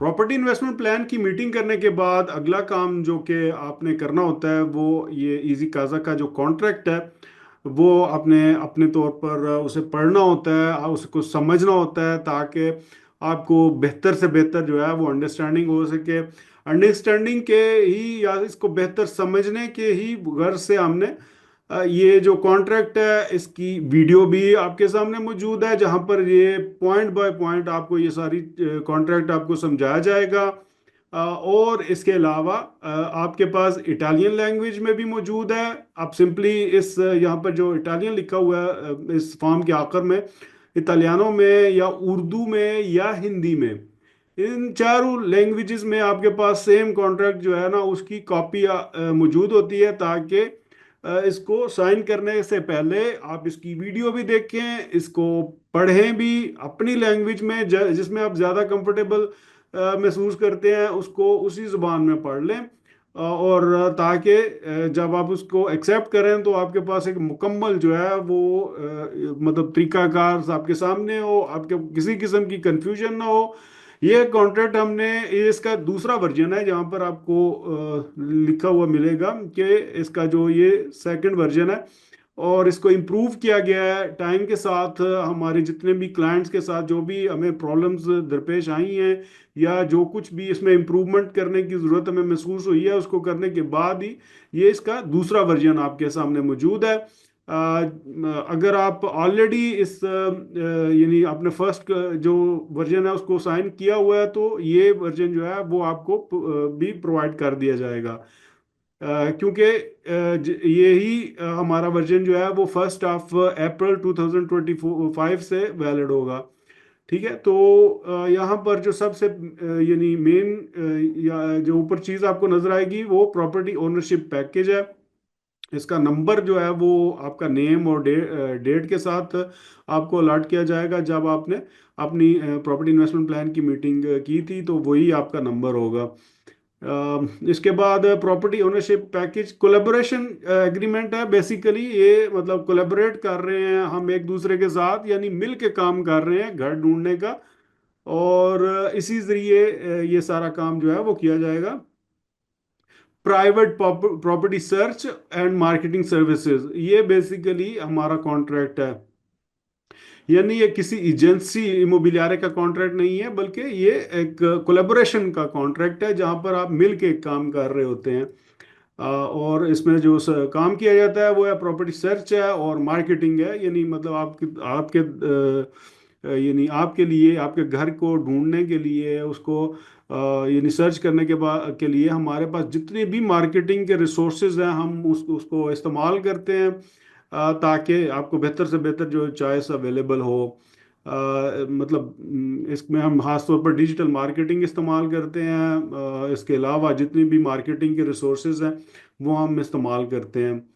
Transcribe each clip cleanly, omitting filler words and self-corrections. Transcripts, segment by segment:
Property investment plan की meeting करने के बाद अगला काम जो कि आपने करना होता है वो ये इजी काजा का जो कॉन्ट्रैक्ट है वो आपने अपने तौर पर उसे पढ़ना होता है, उसको समझना होता है ताकि आपको बेहतर से बेहतर जो है वो अंडरस्टैंडिंग हो सके। अंडरस्टैंडिंग के ही या इसको बेहतर समझने के ही गर्ज से हमने ये जो कॉन्ट्रैक्ट है इसकी वीडियो भी आपके सामने मौजूद है, जहां पर ये पॉइंट बाय पॉइंट आपको ये सारी कॉन्ट्रैक्ट आपको समझाया जाएगा। और इसके अलावा आपके पास इटालियन लैंग्वेज में भी मौजूद है। आप सिंपली इस यहाँ पर जो इटालियन लिखा हुआ है इस फॉर्म के आखिर में इटालियानो में या उर्दू में या हिंदी में, इन चारों लैंग्वेजेस में आपके पास सेम कॉन्ट्रैक्ट जो है ना उसकी कॉपी मौजूद होती है, ताकि इसको साइन करने से पहले आप इसकी वीडियो भी देखें, इसको पढ़ें भी अपनी लैंग्वेज में, जिसमें आप ज़्यादा कंफर्टेबल महसूस करते हैं उसको उसी ज़ुबान में पढ़ लें। और ताकि जब आप उसको एक्सेप्ट करें तो आपके पास एक मुकम्मल जो है वो मतलब तरीकाकार आपके सामने हो, आपके किसी किस्म की कंफ्यूजन ना हो। ये कॉन्ट्रैक्ट हमने, ये इसका दूसरा वर्जन है जहाँ पर आपको लिखा हुआ मिलेगा कि इसका जो ये सेकंड वर्जन है और इसको इम्प्रूव किया गया है टाइम के साथ। हमारे जितने भी क्लाइंट्स के साथ जो भी हमें प्रॉब्लम्स दरपेश आई हैं या जो कुछ भी इसमें इम्प्रूवमेंट करने की ज़रूरत हमें महसूस हुई है उसको करने के बाद ही ये इसका दूसरा वर्जन आपके सामने मौजूद है। अगर आप ऑलरेडी इस यानी अपने फर्स्ट जो वर्जन है उसको साइन किया हुआ है तो ये वर्जन जो है वो आपको भी प्रोवाइड कर दिया जाएगा। क्योंकि यही हमारा वर्जन जो है वो 1 अप्रैल 2025 से वैलिड होगा। ठीक है, तो यहाँ पर जो सबसे यानी मेन या जो ऊपर चीज़ आपको नजर आएगी वो प्रॉपर्टी ओनरशिप पैकेज है। इसका नंबर जो है वो आपका नेम और डेट के साथ आपको अलॉट किया जाएगा। जब आपने अपनी प्रॉपर्टी इन्वेस्टमेंट प्लान की मीटिंग की थी तो वही आपका नंबर होगा। इसके बाद property ownership package collaboration agreement है। बेसिकली ये मतलब कोलेबोरेट कर रहे हैं हम एक दूसरे के साथ, यानी मिल के काम कर रहे हैं घर ढूंढने का। और इसी जरिए ये सारा काम जो है वो किया जाएगा। Private property search and marketing services, ये बेसिकली हमारा कॉन्ट्रैक्ट है। यानी ये किसी एजेंसी इमोबिलियारे का कॉन्ट्रैक्ट नहीं है, बल्कि ये एक कोलेबोरेशन का कॉन्ट्रैक्ट है जहां पर आप मिल के काम कर रहे होते हैं। और इसमें जो काम किया जाता है वो है प्रॉपर्टी सर्च है और मार्केटिंग है। यानी मतलब आपके आपके यानी आपके लिए आपके घर को ढूंढने के लिए उसको यानी सर्च करने के लिए हमारे पास जितने भी मार्केटिंग के रिसोर्सेज हैं हम उसको इस्तेमाल करते हैं, ताकि आपको बेहतर से बेहतर जो चॉइस अवेलेबल हो। मतलब इसमें हम खास तौर पर डिजिटल मार्केटिंग इस्तेमाल करते हैं। इसके अलावा जितनी भी मार्केटिंग के रिसोर्सेज हैं वो हम इस्तेमाल करते हैं।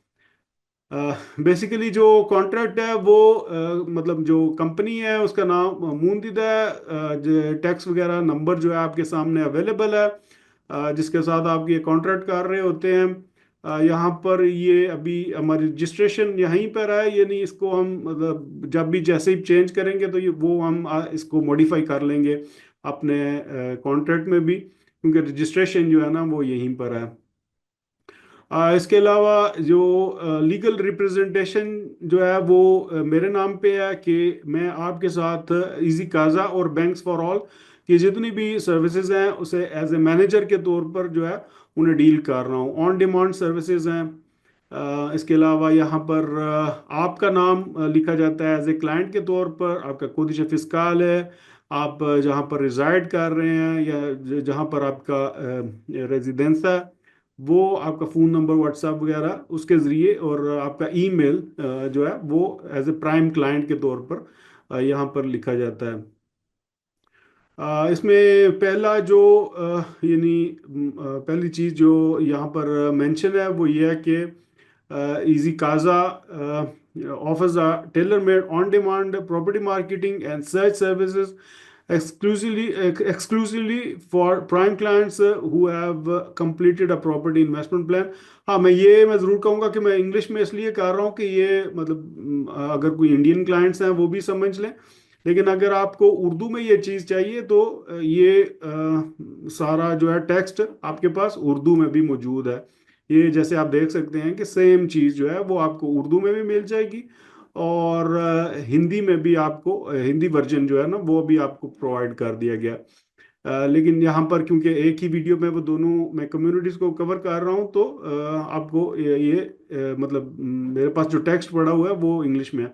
बेसिकली जो कॉन्ट्रैक्ट है वो मतलब जो कंपनी है उसका नाम मूंदिदा है। टैक्स वगैरह नंबर जो है आपके सामने अवेलेबल है, जिसके साथ आप ये कॉन्ट्रैक्ट कर रहे होते हैं। यहाँ पर ये अभी हमारी रजिस्ट्रेशन यहीं पर है, यानी इसको हम मतलब जब भी जैसे ही चेंज करेंगे तो ये वो हम इसको मॉडिफाई कर लेंगे अपने कॉन्ट्रैक्ट में भी, क्योंकि रजिस्ट्रेशन जो है ना वो यहीं पर है। इसके अलावा जो लीगल रिप्रेजेंटेशन जो है वो मेरे नाम पे है कि मैं आपके साथ इजी काजा और बैंक्स फॉर ऑल की जितनी भी सर्विसेज हैं उसे एज ए मैनेजर के तौर पर जो है उन्हें डील कर रहा हूँ। ऑन डिमांड सर्विसेज हैं। इसके अलावा यहाँ पर आपका नाम लिखा जाता है एज ए क्लाइंट के तौर पर, आपका खुद फिस्काल है, आप जहाँ पर रिजाइड कर रहे हैं या जहाँ पर आपका रेजिडेंस है वो आपका फ़ोन नंबर व्हाट्सएप वगैरह उसके ज़रिए और आपका ईमेल जो है वो एज ए प्राइम क्लाइंट के तौर पर यहाँ पर लिखा जाता है। इसमें पहला जो यानी पहली चीज़ जो यहाँ पर मेंशन है वो ये है कि easy Kaza offers a tailor-made on-demand property marketing and search services exclusively for prime clients who have completed a property investment plan। हाँ, मैं ज़रूर कहूँगा कि मैं इंग्लिश में इसलिए कह रहा हूँ कि ये मतलब अगर कोई इंडियन क्लाइंट्स हैं वो भी समझ लें। लेकिन अगर आपको उर्दू में ये चीज़ चाहिए तो ये सारा जो है टेक्स्ट आपके पास उर्दू में भी मौजूद है। ये जैसे आप देख सकते हैं कि सेम चीज़ जो है वो आपको उर्दू में भी मिल जाएगी, और हिंदी में भी आपको हिंदी वर्जन जो है ना वो भी आपको प्रोवाइड कर दिया गया। लेकिन यहाँ पर क्योंकि एक ही वीडियो में वो दोनों मैं कम्युनिटीज़ को कवर कर रहा हूँ, तो आपको मतलब मेरे पास जो टेक्स्ट पड़ा हुआ है वो इंग्लिश में है।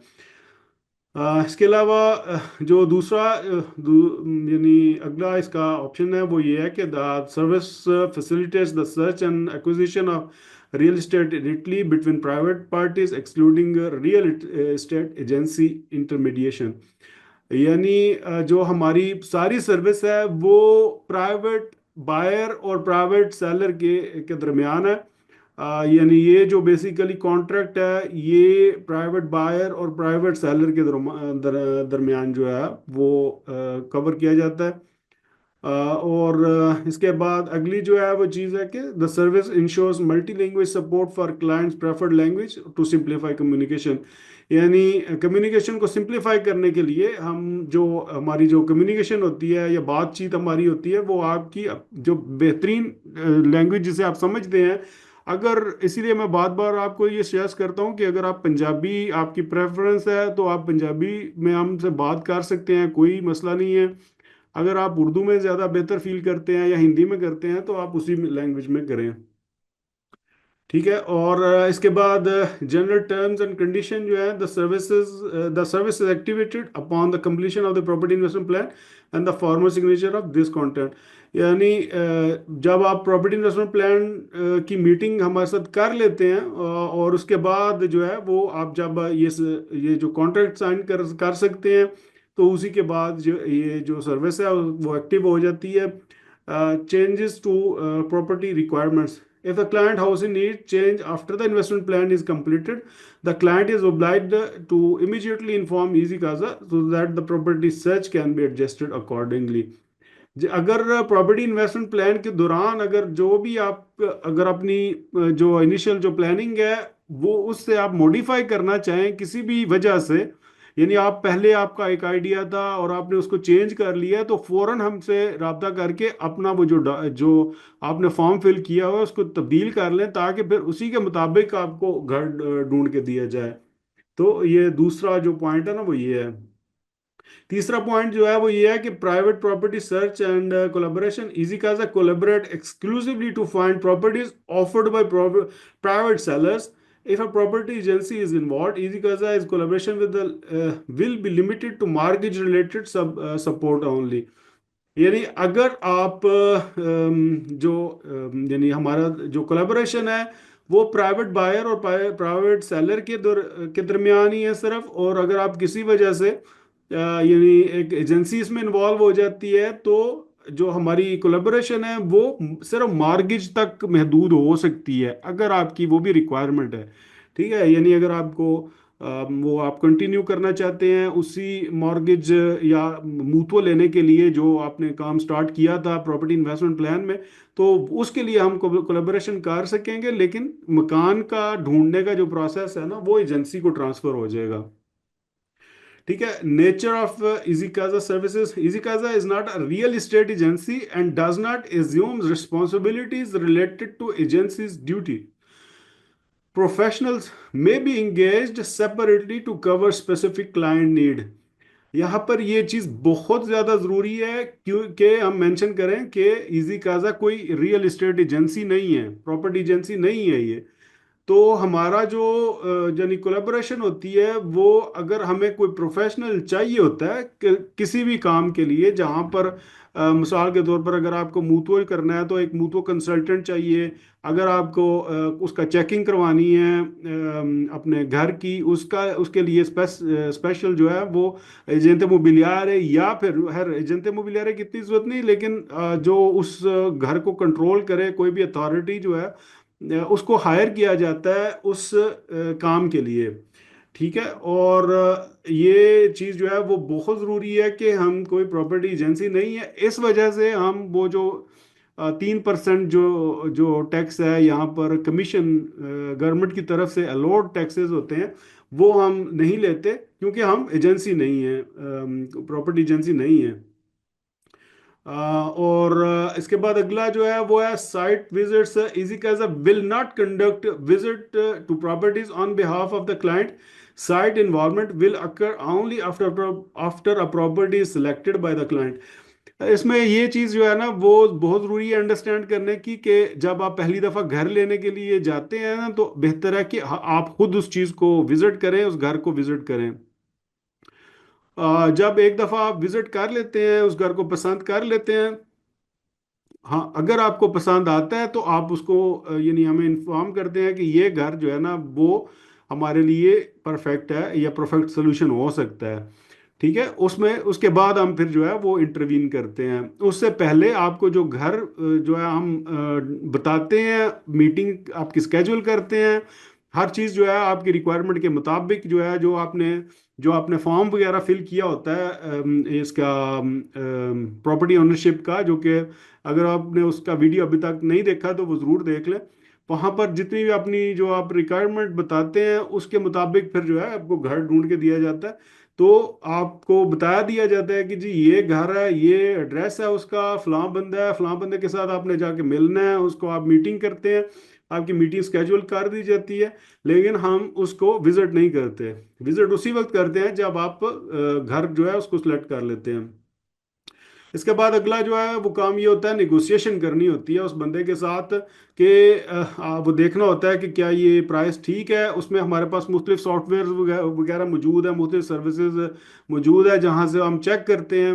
इसके अलावा जो दूसरा यानी अगला इसका ऑप्शन है वो ये है कि the service facilitates the search and acquisition of real estate in Italy between private parties excluding real estate agency intermediation. यानी जो हमारी सारी सर्विस है वो प्राइवेट बायर और प्राइवेट सेलर के दरमियान है। यानी ये जो बेसिकली कॉन्ट्रैक्ट है ये प्राइवेट बायर और प्राइवेट सेलर के दरमियान जो है वो कवर किया जाता है। और इसके बाद अगली जो है वो चीज़ है कि the service ensures multi language support for clients preferred language to simplify communication. यानी कम्युनिकेशन को सिंप्लीफाई करने के लिए हम जो हमारी जो कम्युनिकेशन होती है या बातचीत हमारी होती है वो आपकी जो बेहतरीन लैंग्वेज जिसे आप समझते हैं। अगर इसीलिए मैं बार बार आपको ये सजेस्ट करता हूँ कि अगर आप पंजाबी आपकी प्रेफरेंस है तो आप पंजाबी में हमसे बात कर सकते हैं, कोई मसला नहीं है। अगर आप उर्दू में ज़्यादा बेहतर फील करते हैं या हिंदी में करते हैं तो आप उसी लैंग्वेज में करें। ठीक है। और इसके बाद जनरल टर्म्स एंड कंडीशन जो है the service is activated upon the completion of the property investment plan and the formal signature of this content. यानी जब आप प्रॉपर्टी इन्वेस्टमेंट प्लान की मीटिंग हमारे साथ कर लेते हैं और उसके बाद जो है वो आप जब ये जो कॉन्ट्रैक्ट साइन कर सकते हैं, तो उसी के बाद जो ये जो सर्विस है वो एक्टिव हो जाती है। Changes to property requirements. If the client housing need change after the investment plan is completed, the client is obliged to immediately inform Easy Casa so that the property search can be adjusted accordingly. अगर property investment plan के दौरान अगर जो भी आप अगर अपनी जो इनिशियल जो प्लानिंग है वो उससे आप मॉडिफाई करना चाहें किसी भी वजह से, यानी आप पहले आपका एक आइडिया था और आपने उसको चेंज कर लिया, तो फौरन हमसे राब्ता करके अपना वो जो आपने फॉर्म फिल किया हुआ है उसको तब्दील कर लें, ताकि फिर उसी के मुताबिक आपको घर ढूंढ के दिया जाए। तो ये दूसरा जो पॉइंट है ना वो ये है। तीसरा पॉइंट जो है वो ये है कि private property search and collaboration. Easy Casa collaborate exclusively to find properties offered by private sellers. If a property agency is involved, Easy Casa is collaboration with the will be limited to mortgage related support only। यानी अगर आप जो यानी हमारा जो collaboration है वो private buyer और प्राइवेट सेलर के दरमियान ही है सिर्फ, और अगर आप किसी वजह से यानी एक एजेंसी इसमें इन्वॉल्व हो जाती है तो जो हमारी कोलैबोरेशन है वो सिर्फ मार्गेज तक महदूद हो सकती है, अगर आपकी वो भी रिक्वायरमेंट है। ठीक है। यानी अगर आपको वो आप कंटिन्यू करना चाहते हैं उसी मॉर्गेज या मुतुआ लेने के लिए जो आपने काम स्टार्ट किया था प्रॉपर्टी इन्वेस्टमेंट प्लान में, तो उसके लिए हम कोलैबोरेशन कर सकेंगे, लेकिन मकान का ढूंढने का जो प्रोसेस है ना वो एजेंसी को ट्रांसफर हो जाएगा। ठीक है। Nature of Easy Casa services. Easy Casa is not a real estate agency and does not assume responsibilities related to agencies duty. Professionals may be engaged separately to cover specific client need. यहाँ पर ये चीज़ बहुत ज़्यादा ज़रूरी है क्योंकि हम मेंशन करें कि इजी काजा कोई रियल एस्टेट एजेंसी नहीं है, प्रॉपर्टी एजेंसी नहीं है ये। तो हमारा जो यानी कोलैबोरेशन होती है वो अगर हमें कोई प्रोफेशनल चाहिए होता है किसी भी काम के लिए, जहाँ पर मिसाल के तौर पर अगर आपको मुतुआ करना है तो एक मुतुआ कंसल्टेंट चाहिए। अगर आपको उसका चेकिंग करवानी है अपने घर की, उसका उसके लिए स्पेशल जो है वो एजेंट मोबिलियार है, या फिर हर एजेंट मोबिलियार की इतनी ज़रूरत नहीं, लेकिन जो उस घर को कंट्रोल करे कोई भी अथॉरिटी जो है उसको हायर किया जाता है उस काम के लिए। ठीक है। और ये चीज़ जो है वो बहुत ज़रूरी है कि हम कोई प्रॉपर्टी एजेंसी नहीं है, इस वजह से हम वो जो 3% जो जो टैक्स है यहाँ पर कमीशन गवर्नमेंट की तरफ से अलॉट टैक्सेस होते हैं वो हम नहीं लेते, क्योंकि हम एजेंसी नहीं है, प्रॉपर्टी एजेंसी नहीं है। और इसके बाद अगला जो है वो है site visits. Easy case will not conduct visit to properties on behalf of the client. Site involvement will occur only after after a property is selected by the client. इसमें ये चीज़ जो है ना वो बहुत ज़रूरी है अंडरस्टैंड करने की, कि जब आप पहली दफ़ा घर लेने के लिए जाते हैं ना, तो बेहतर है कि आप खुद उस चीज़ को विजिट करें, उस घर को विजिट करें। जब एक दफ़ा आप विजिट कर लेते हैं, उस घर को पसंद कर लेते हैं, हाँ, अगर आपको पसंद आता है तो आप उसको यानी हमें इन्फॉर्म करते हैं कि ये घर जो है ना वो हमारे लिए परफेक्ट है या परफेक्ट सोल्यूशन हो सकता है। ठीक है, उसमें उसके बाद हम फिर जो है वो इंटरवीन करते हैं। उससे पहले आपको जो घर जो है हम बताते हैं, मीटिंग आपकी स्केड्यूल करते हैं। हर चीज़ जो है आपकी रिक्वायरमेंट के मुताबिक जो है, जो आपने फॉर्म वगैरह फिल किया होता है इसका प्रॉपर्टी ओनरशिप का, जो कि अगर आपने उसका वीडियो अभी तक नहीं देखा तो वो ज़रूर देख लें। वहाँ पर जितनी भी अपनी जो आप रिक्वायरमेंट बताते हैं उसके मुताबिक फिर जो है आपको घर ढूंढ के दिया जाता है। तो आपको बता दिया जाता है कि जी ये घर है, ये एड्रेस है उसका, फलां बंदा है, फलां बंदे के साथ आपने जाके मिलना है, उसको आप मीटिंग करते हैं, आपकी मीटिंग स्केड्यूल कर दी जाती है। लेकिन हम उसको विजिट नहीं करते। विजिट उसी वक्त करते हैं जब आप घर जो है उसको सिलेक्ट कर लेते हैं। इसके बाद अगला जो है वो काम ये होता है, निगोशिएशन करनी होती है उस बंदे के साथ, कि वो देखना होता है कि क्या ये प्राइस ठीक है। उसमें हमारे पास मुख्तलिफ सॉफ्टवेयर वगैरह मौजूद है, मुख्तलिफ सर्विसेज मौजूद है, जहाँ से हम चेक करते हैं,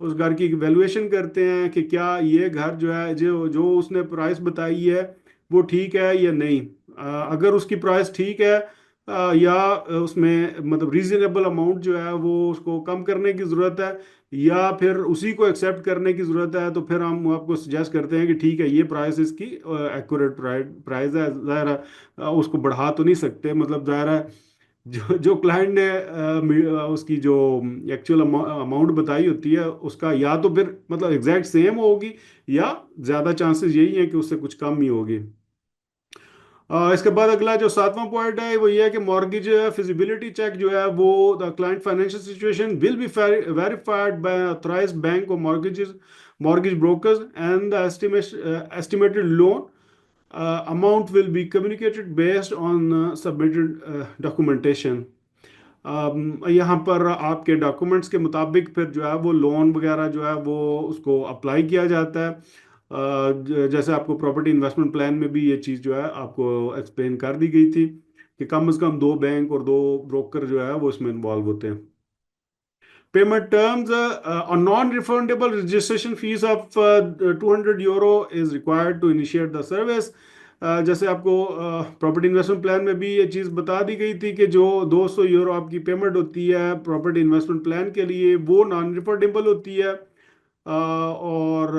उस घर की वैल्यूएशन करते हैं कि क्या ये घर जो है, जो जो उसने प्राइस बताई है वो ठीक है या नहीं। अगर उसकी प्राइस ठीक है, या उसमें मतलब रीजनेबल अमाउंट जो है वो उसको कम करने की ज़रूरत है, या फिर उसी को एक्सेप्ट करने की ज़रूरत है, तो फिर हम आपको सजेस्ट करते हैं कि ठीक है, ये प्राइस इसकी एक्यूरेट प्राइस है, ज़ाहिर है उसको बढ़ा तो नहीं सकते। मतलब ज़ाहिर है जो जो क्लाइंट ने उसकी जो एक्चुअल अमाउंट बताई होती है उसका, या तो फिर मतलब एग्जैक्ट सेम होगी, या ज़्यादा चांसेस यही है कि उससे कुछ कम ही होगी। इसके बाद अगला जो सातवां पॉइंट है वो ये है कि मॉर्गेज फिजिबिलिटी चेक जो है वो, the client financial situation will be verified by authorised bank और mortgage brokers and the estimated loan amount will be communicated based on submitted documentation. यहाँ पर आपके डॉक्यूमेंट्स के मुताबिक फिर जो है वो लोन वगैरह जो है वो उसको अप्लाई किया जाता है। जैसे आपको प्रॉपर्टी इन्वेस्टमेंट प्लान में भी ये चीज़ जो है आपको एक्सप्लेन कर दी गई थी, कि कम से कम दो बैंक और दो ब्रोकर जो है वो इसमें इन्वॉल्व होते हैं। Payment terms, a non-refundable registration fees of 200 euro is required to initiate the service. जैसे आपको प्रॉपर्टी इन्वेस्टमेंट प्लान में भी ये चीज़ बता दी गई थी कि जो 200 यूरो आपकी पेमेंट होती है प्रॉपर्टी इन्वेस्टमेंट प्लान के लिए, वो नॉन रिफंडेबल होती है। और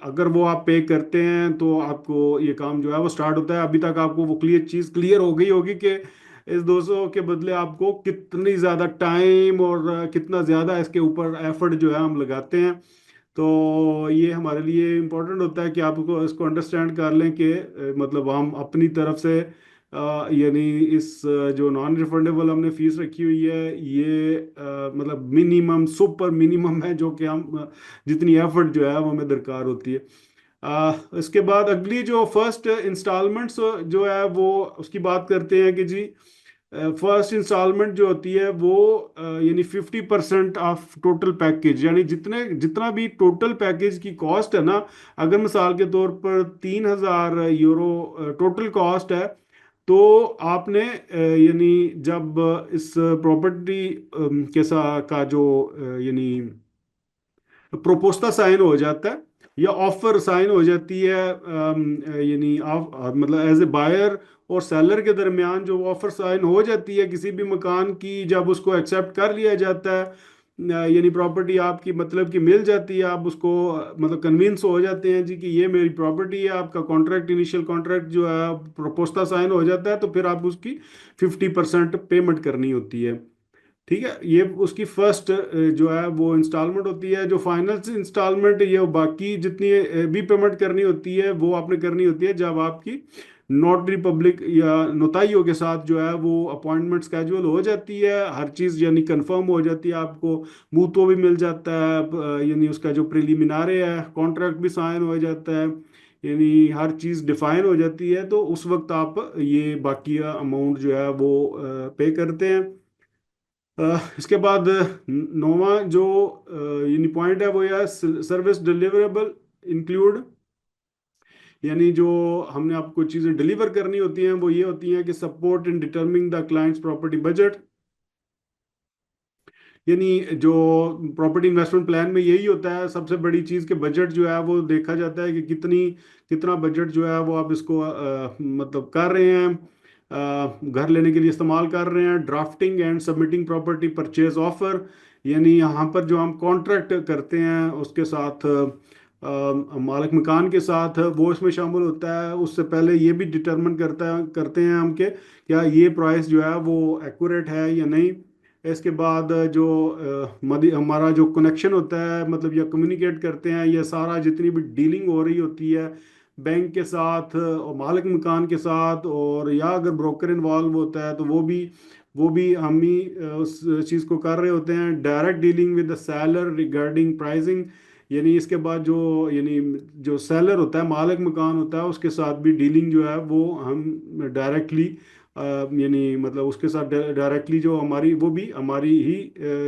अगर वो आप पे करते हैं तो आपको ये काम जो है वो स्टार्ट होता है। अभी तक आपको वो क्लियर हो गई होगी कि इस 200 के बदले आपको कितनी ज़्यादा टाइम और कितना ज़्यादा इसके ऊपर एफर्ट जो है हम लगाते हैं। तो ये हमारे लिए इम्पोर्टेंट होता है कि आपको इसको अंडरस्टैंड कर लें कि मतलब हम अपनी तरफ से यानी इस जो नॉन रिफंडेबल हमने फीस रखी हुई है, ये मतलब मिनिमम सुपर मिनिमम है, जो कि हम जितनी एफर्ट जो है वो हमें दरकार होती है। इसके बाद अगली जो फर्स्ट इंस्टॉलमेंट्स जो है वो उसकी बात करते हैं कि जी फर्स्ट इंस्टॉलमेंट जो होती है वो यानी 50% ऑफ टोटल पैकेज, यानी जितने जितना भी टोटल पैकेज की कॉस्ट है ना, अगर मिसाल के तौर पर 3,000 यूरो टोटल कॉस्ट है, तो आपने यानी जब इस प्रॉपर्टी के साथ का जो यानी प्रोपोस्ता साइन हो जाता है या ऑफर साइन हो जाती है, यानी आप मतलब एज ए बायर और सेलर के दरमियान जो ऑफर साइन हो जाती है किसी भी मकान की, जब उसको एक्सेप्ट कर लिया जाता है, यानी प्रॉपर्टी आपकी मतलब कि मिल जाती है, आप उसको मतलब कन्विंस हो जाते हैं जी कि ये मेरी प्रॉपर्टी है, आपका कॉन्ट्रैक्ट इनिशियल कॉन्ट्रैक्ट जो है प्रोपोस्ता साइन हो जाता है, तो फिर आप उसकी 50% पेमेंट करनी होती है। ठीक है, ये उसकी फर्स्ट जो है वो इंस्टॉलमेंट होती है। जो फाइनल इंस्टॉलमेंट, ये बाकी जितनी भी पेमेंट करनी होती है वो आपने करनी होती है जब आपकी नोटरी पब्लिक या नोताइयों के साथ जो है वो अपॉइंटमेंट स्केड्यूल हो जाती है, हर चीज़ यानी कंफर्म हो जाती है आपको, मुंह भी मिल जाता है, यानी उसका जो प्रिलिमिनारे है कॉन्ट्रैक्ट भी साइन हो जाता है, यानी हर चीज़ डिफाइन हो जाती है, तो उस वक्त आप ये बाकी अमाउंट जो है वो पे करते हैं। इसके बाद नौवां जो यानी पॉइंट है वो यह सर्विस डिलीवरेबल इंक्लूड, यानी जो हमने आपको चीज़ें डिलीवर करनी होती हैं वो ये होती हैं कि support in determining the client's property budget, यानी जो प्रॉपर्टी इन्वेस्टमेंट प्लान में यही होता है सबसे बड़ी चीज़ कि बजट जो है वो देखा जाता है कि कितना बजट जो है वो आप इसको मतलब कर रहे हैं, घर लेने के लिए इस्तेमाल कर रहे हैं। Drafting and submitting property purchase offer, यानी यहाँ पर जो हम कॉन्ट्रैक्ट करते हैं उसके साथ मालिक मकान के साथ वो इसमें शामिल होता है। उससे पहले ये भी डिटरमिन करते हैं हम कि क्या ये प्राइस जो है वो एक्यूरेट है या नहीं। इसके बाद जो हमारा जो कनेक्शन होता है मतलब या कम्युनिकेट करते हैं, ये सारा जितनी भी डीलिंग हो रही होती है बैंक के साथ और मालिक मकान के साथ, और या अगर ब्रोकर इन्वॉल्व होता है तो वो भी हम ही उस चीज़ को कर रहे होते हैं। Direct dealing with the seller regarding pricing, यानी इसके बाद जो यानी जो सेलर होता है मालिक मकान होता है उसके साथ भी डीलिंग जो है वो हम डायरेक्टली यानी मतलब उसके साथ डायरेक्टली जो हमारी वो भी हमारी ही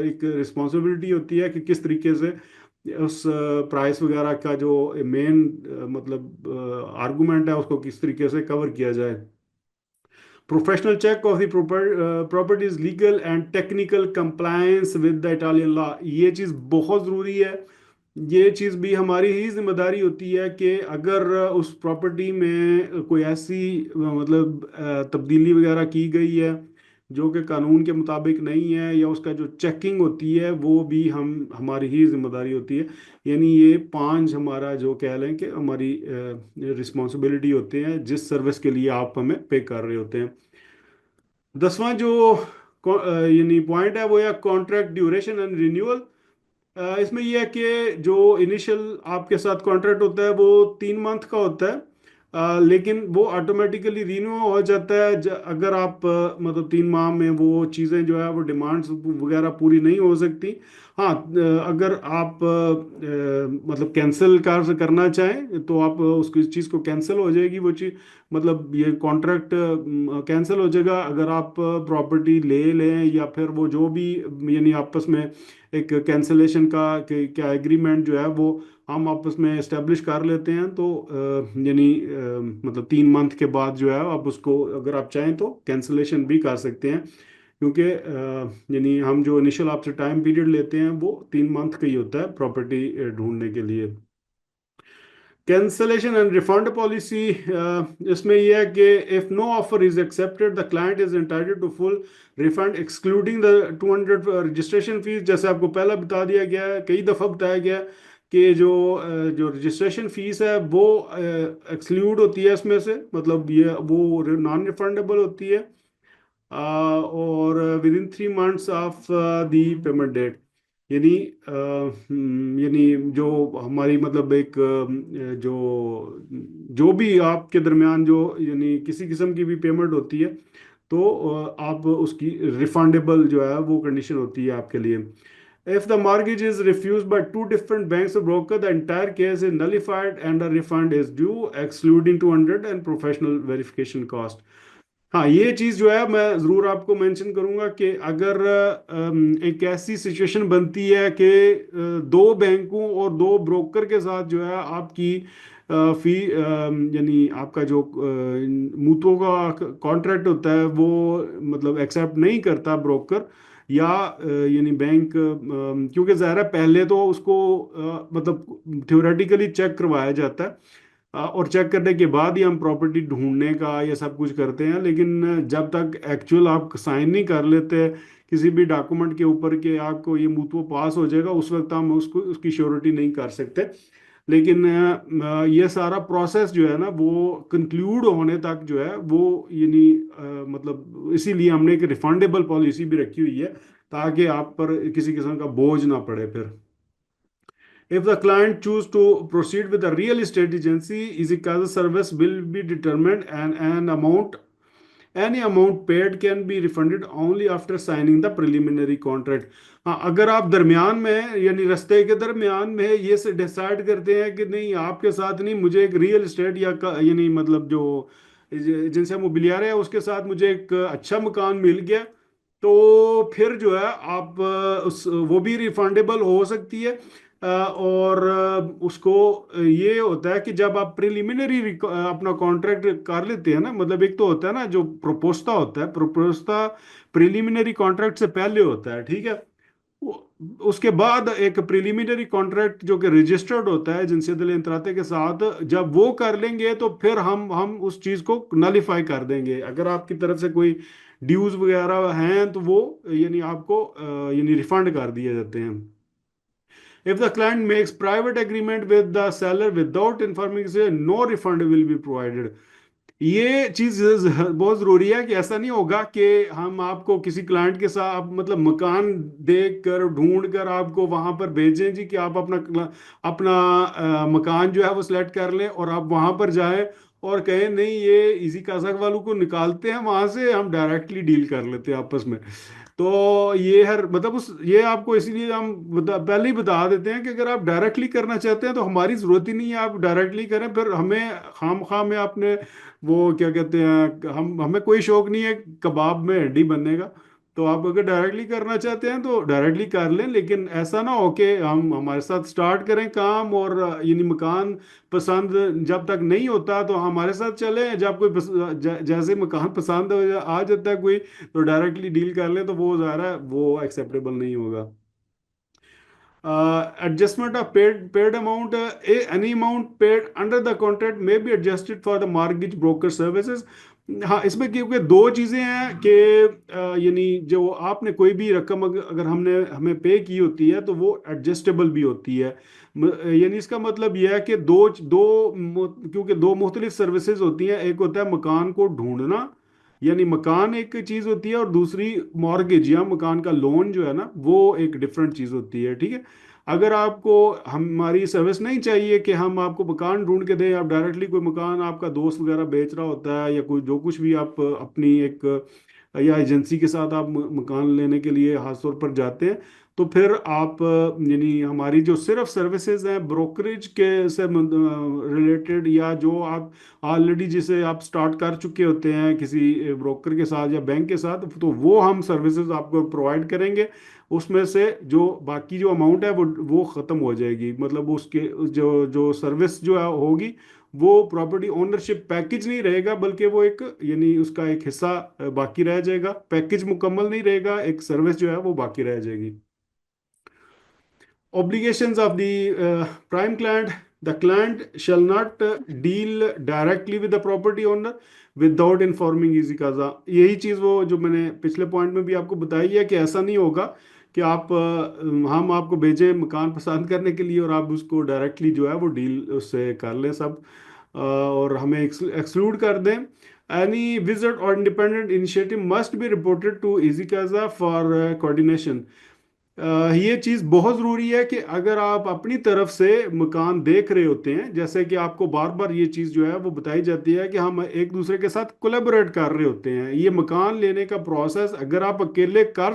एक रिस्पॉन्सिबिलिटी होती है कि किस तरीके से उस प्राइस वगैरह का जो मेन मतलब आर्गुमेंट है उसको किस तरीके से कवर किया जाए। Professional check of the properties legal and technical compliance with the Italian law, ये चीज़ बहुत ज़रूरी है। ये चीज़ भी हमारी ही जिम्मेदारी होती है कि अगर उस प्रॉपर्टी में कोई ऐसी मतलब तब्दीली वगैरह की गई है जो कि कानून के मुताबिक नहीं है, या उसका जो चेकिंग होती है वो भी हमारी ही जिम्मेदारी होती है। यानी ये पांच हमारा जो कह लें कि हमारी रिस्पॉन्सिबिलिटी होते हैं जिस सर्विस के लिए आप हमें पे कर रहे होते हैं। 10वां जो यानी पॉइंट है वो है कॉन्ट्रैक्ट ड्यूरेशन एंड रिन्यूअल। इसमें यह है कि जो इनिशियल आपके साथ कॉन्ट्रैक्ट होता है वो 3 मंथ का होता है, लेकिन वो ऑटोमेटिकली रीन्यू हो जाता है अगर आप मतलब 3 माह में वो चीज़ें जो है वो डिमांड्स वगैरह पूरी नहीं हो सकती। हाँ, अगर आप मतलब कैंसिल करना चाहें तो आप उसकी चीज़ को कैंसिल हो जाएगी वो चीज़, मतलब ये कॉन्ट्रैक्ट कैंसिल हो जाएगा अगर आप प्रॉपर्टी ले लें या फिर वो जो भी यानी आपस में एक कैंसिलेशन का क्या एग्रीमेंट जो है वो हम आपस में इस्टेब्लिश कर लेते हैं, तो यानी मतलब 3 मंथ के बाद जो है आप उसको अगर आप चाहें तो कैंसिलेशन भी कर सकते हैं, क्योंकि यानी हम जो इनिशियल आपसे टाइम पीरियड लेते हैं वो 3 मंथ का ही होता है प्रॉपर्टी ढूंढने के लिए। कैंसलेशन एंड रिफंड पॉलिसी, इसमें यह है कि if no offer is accepted the client is entitled to full refund excluding the 200 registration fees. जैसे आपको पहला बता दिया गया है, कई दफ़ा बताया गया है कि जो रजिस्ट्रेशन फीस है वो एक्सक्लूड होती है इसमें से, मतलब ये वो नॉन रिफंडेबल होती है, और within 3 months of the payment date, यानी यानी जो हमारी मतलब एक जो भी आपके दरमियान जो यानी किसी किस्म की भी पेमेंट होती है तो आप उसकी रिफंडेबल जो है वो कंडीशन होती है आपके लिए। If the mortgage is refused by two different banks or broker, the entire case is nullified and a refund is due, excluding 200 and professional verification cost. हाँ, ये चीज़ जो है मैं ज़रूर आपको मेंशन करूंगा कि अगर एक ऐसी सिचुएशन बनती है कि दो बैंकों और दो ब्रोकर के साथ जो है आपकी फी यानी आपका जो मुतुओं का कॉन्ट्रैक्ट होता है वो मतलब एक्सेप्ट नहीं करता ब्रोकर या यानी बैंक, क्योंकि ज़ाहिर है पहले तो उसको मतलब थ्योरेटिकली चेक करवाया जाता है, और चेक करने के बाद ही हम प्रॉपर्टी ढूंढने का ये सब कुछ करते हैं, लेकिन जब तक एक्चुअल आप साइन नहीं कर लेते किसी भी डॉक्यूमेंट के ऊपर कि आपको ये मुतवा पास हो जाएगा उस वक्त हम उसको उसकी श्योरिटी नहीं कर सकते। लेकिन ये सारा प्रोसेस जो है ना वो कंक्लूड होने तक जो है वो यानी मतलब इसीलिए हमने एक रिफंडेबल पॉलिसी भी रखी हुई है ताकि आप पर किसी किस्म का बोझ ना पड़े फिर। If the client choose to proceed with a real estate agency, easy casa service will be determined, and an amount any amount paid can be refunded only after signing the preliminary contract. हाँ, अगर आप दरमियान में यानी रास्ते के दरमियान में ये से डिसाइड करते हैं कि नहीं आपके साथ नहीं, मुझे एक रियल एस्टेट यानी मतलब जो एजेंसी मोबिलियार है उसके साथ मुझे एक अच्छा मकान मिल गया, तो फिर जो है आप उस वो भी रिफंडेबल हो सकती है। और उसको ये होता है कि जब आप प्रिलिमिनरी अपना कॉन्ट्रैक्ट कर लेते हैं ना, मतलब एक तो होता है ना जो प्रोपोस्ता होता है, प्रोपोस्ता प्रिलिमिनरी कॉन्ट्रैक्ट से पहले होता है, ठीक है। उसके बाद एक प्रिलिमिनरी कॉन्ट्रैक्ट जो कि रजिस्टर्ड होता है जिनसे दिल इंतराते के साथ, जब वो कर लेंगे तो फिर हम उस चीज़ को नलीफाई कर देंगे। अगर आपकी तरफ से कोई ड्यूज वगैरह हैं तो वो यानी आपको यानी रिफंड कर दिए जाते हैं। If the client makes private agreement with the seller without informing say, no refund will be provided। ये चीज बहुत जरूरी है कि ऐसा नहीं होगा कि हम आपको किसी क्लाइंट के साथ मतलब मकान देख कर ढूंढ कर आपको वहां पर भेजें जी कि आप अपना मकान जो है वो सिलेक्ट कर लें और आप वहां पर जाएं और कहें नहीं ये इजी कासा वालों को निकालते हैं वहां से, हम डायरेक्टली डील कर लेते हैं आपस में। तो ये हर मतलब उस ये आपको इसीलिए हम पहले ही बता देते हैं कि अगर आप डायरेक्टली करना चाहते हैं तो हमारी ज़रूरत ही नहीं है, आप डायरेक्टली करें। फिर हमें खाम खा में आपने वो क्या कहते हैं, हमें कोई शौक नहीं है कबाब में हड्डी बनने का। तो आप अगर डायरेक्टली करना चाहते हैं तो डायरेक्टली कर लें, लेकिन ऐसा ना हो कि हम हमारे साथ स्टार्ट करें काम और यानी मकान पसंद जब तक नहीं होता तो हमारे साथ चले, जब कोई जैसे मकान पसंद आ जाता है कोई तो डायरेक्टली डील कर ले, तो वो ज़्यादा वो एक्सेप्टेबल नहीं होगा। Adjustment of paid amount, any amount paid under the contract may be adjusted for the mortgage broker services। हाँ, इसमें क्योंकि दो चीजें हैं कि यानी जो आपने कोई भी रकम अगर हमने हमें पे की होती है तो वो एडजस्टेबल भी होती है। यानी इसका मतलब यह है कि दो दो क्योंकि दो मुख्तलिफ सर्विसेज होती हैं, एक होता है मकान को ढूंढना, यानी मकान एक चीज होती है, और दूसरी मॉर्गेज या मकान का लोन जो है ना वो एक डिफरेंट चीज होती है, ठीक है। अगर आपको हमारी सर्विस नहीं चाहिए कि हम आपको मकान ढूंढ के दें, आप डायरेक्टली कोई मकान आपका दोस्त वगैरह बेच रहा होता है या कोई जो कुछ भी आप अपनी एक या एजेंसी के साथ आप मकान लेने के लिए खासतौर पर जाते हैं, तो फिर आप यानी हमारी जो सिर्फ सर्विसेज हैं ब्रोकरेज के से रिलेटेड, या जो आप ऑलरेडी जिसे आप स्टार्ट कर चुके होते हैं किसी ब्रोकर के साथ या बैंक के साथ, तो वो हम सर्विसेज आपको प्रोवाइड करेंगे। उसमें से जो बाकी जो अमाउंट है वो ख़त्म हो जाएगी, मतलब उसके जो जो सर्विस जो है होगी वो प्रॉपर्टी ओनरशिप पैकेज नहीं रहेगा, बल्कि वो एक यानी उसका एक हिस्सा बाकी रह जाएगा, पैकेज मुकम्मल नहीं रहेगा, एक सर्विस जो है वो बाकी रह जाएगी। Obligations of the prime client: the client shall not deal directly with the property owner without informing easy casa। यही चीज़ वो जो मैंने पिछले पॉइंट में भी आपको बताई है कि ऐसा नहीं होगा कि आप हम आपको भेजें मकान पसंद करने के लिए और आप उसको डायरेक्टली जो है वो डील उससे कर लें सब, और हमें एक्सक्लूड कर दें। Any visit or independent initiative must be reported to Easy Casa for coordination. ये चीज़ बहुत ज़रूरी है कि अगर आप अपनी तरफ से मकान देख रहे होते हैं, जैसे कि आपको बार बार ये चीज़ जो है वो बताई जाती है कि हम एक दूसरे के साथ कोलेबोरेट कर रहे होते हैं, ये मकान लेने का प्रोसेस अगर आप अकेले कर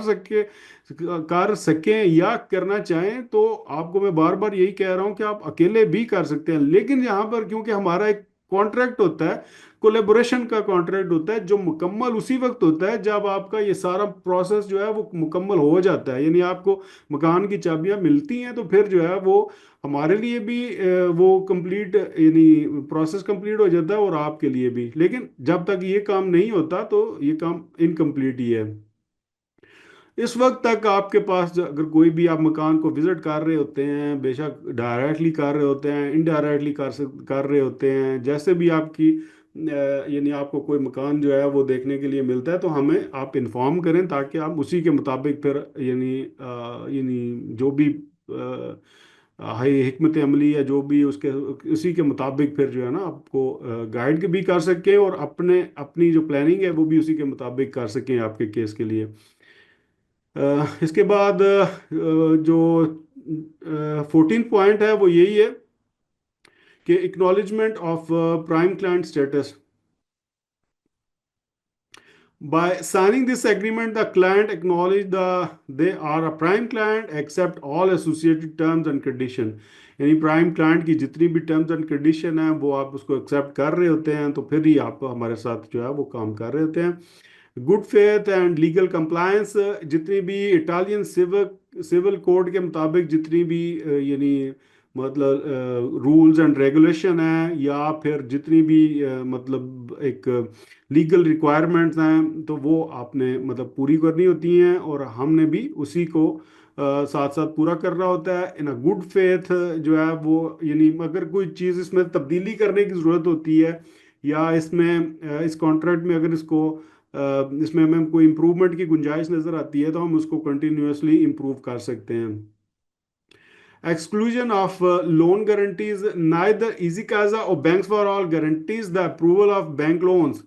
सकें या करना चाहें तो आपको मैं बार बार यही कह रहा हूं कि आप अकेले भी कर सकते हैं, लेकिन यहाँ पर क्योंकि हमारा एक कॉन्ट्रैक्ट होता है, कोलेबोरेशन का कॉन्ट्रैक्ट होता है जो मुकम्मल उसी वक्त होता है जब आपका ये सारा प्रोसेस जो है वो मुकम्मल हो जाता है, यानी आपको मकान की चाबियां मिलती हैं तो फिर जो है वो हमारे लिए भी वो कंप्लीट यानी प्रोसेस कंप्लीट हो जाता है और आपके लिए भी, लेकिन जब तक ये काम नहीं होता तो ये काम इनकम्प्लीट ही है। इस वक्त तक आपके पास अगर कोई भी आप मकान को विजिट कर रहे होते हैं, बेशक डायरेक्टली कर रहे होते हैं, इनडायरेक्टली कर रहे होते हैं, जैसे भी आपकी यानी आपको कोई मकान जो है वो देखने के लिए मिलता है तो हमें आप इन्फॉर्म करें ताकि हम उसी के मुताबिक फिर यानी जो भी हाई हिकमत अमली या जो भी उसके उसी के मुताबिक फिर जो है ना आपको गाइड भी कर सकें और अपनी जो प्लानिंग है वो भी उसी के मुताबिक कर सकें आपके केस के लिए। इसके बाद जो 14 पॉइंट है वो यही है कि acknowledgement of prime client status. By signing this agreement, the client acknowledge they are a prime client accept all associated terms and condition। यानी प्राइम क्लाइंट की जितनी भी टर्म्स एंड कंडीशन है वो आप उसको एक्सेप्ट कर रहे होते हैं, तो फिर ही आप हमारे साथ जो है वो काम कर रहे होते हैं। Good faith and legal compliance, जितनी भी इटालियन सिविल सिविल कोड के मुताबिक जितनी भी यानी मतलब रूल्स एंड रेगुलेशन हैं, या फिर जितनी भी मतलब एक लीगल रिक्वायरमेंट्स हैं, तो वो आपने मतलब पूरी करनी होती हैं, और हमने भी उसी को साथ साथ पूरा करना होता है इन अ गुड फेथ। जो है वो यानी अगर कोई चीज़ इसमें तब्दीली करने की ज़रूरत होती है, या इसमें इस कॉन्ट्रैक्ट में अगर इसमें हमें कोई इम्प्रूवमेंट की गुंजाइश नज़र आती है, तो हम उसको कंटिन्यूअसली इम्प्रूव कर सकते हैं। Exclusion of loan guarantees, neither Easycasa or Banks for All guarantees the approval of bank loans।